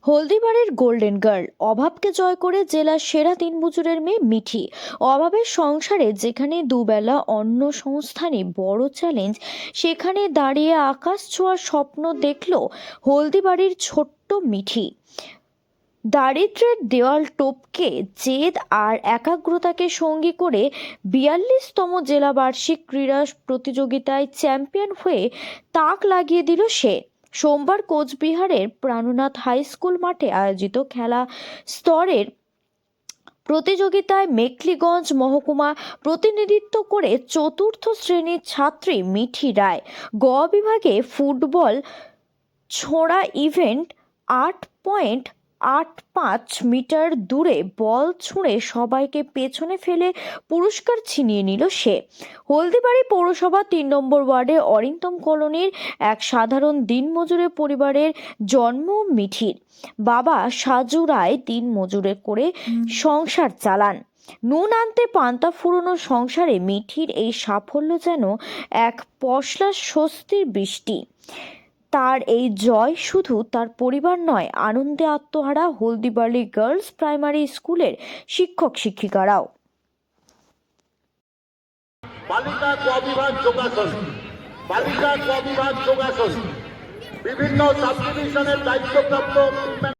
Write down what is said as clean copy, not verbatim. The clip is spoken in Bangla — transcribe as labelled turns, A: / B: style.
A: হলদিবাড়ির গোল্ডেন গার্ল অভাবকে জয় করে জেলার সেরা 3 বছরের মেয়ে মিঠি। অভাবের সংসারে যেখানে দুবেলা অন্ন সংস্থানই বড় চ্যালেঞ্জ, সেখানে দাঁড়িয়ে আকাশ ছোঁয়ার স্বপ্ন দেখল হলদিবাড়ির ছোট্ট মিঠি। দারিদ্র্যের দেওয়াল টপকে জেদ আর একাগ্রতাকে সঙ্গী করে 42তম জেলা বার্ষিক ক্রীড়া প্রতিযোগিতায় চ্যাম্পিয়ন হয়ে তাক লাগিয়ে দিল সে। সোমবার কোচবিহারের প্রাণনাথ হাই স্কুল মাঠে আয়োজিত খেলা স্তরের প্রতিযোগিতায় মেখলিগঞ্জ মহকুমা প্রতিনিধিত্ব করে চতুর্থ শ্রেণীর ছাত্রী মিঠি রায় গ বিভাগে ফুটবল ছোড়া ইভেন্ট 8.85 মিটার দূরে বল ছুঁড়ে সবাইকে পেছনে ফেলে পুরস্কার ছিনিয়ে নিল সে। হলদিবাড়ি পৌরসভা 3 নম্বর ওয়ার্ডে অরিন্দম কলোনির এক সাধারণ দিনমজুরের পরিবারের জন্ম মিঠির। বাবা সাজু রায় দিনমজুরে করে সংসার চালান। নুন আনতে পান্তা ফুরোনো সংসারে মিঠির এই সাফল্য যেন এক পশলা স্বস্তির বৃষ্টি। তার এই জয় শুধু তার পরিবার নয়, আনন্দে আত্মহারা হলদিবাড়ি গার্লস প্রাইমারি স্কুলের শিক্ষক শিক্ষিকারাও।
B: বালিকা ক-বিভাগ যোগাসন, বালিকা ক-বিভাগ যোগাসন বিভিন্ন সাব ডিভিশনের দায়িত্বপ্রাপ্ত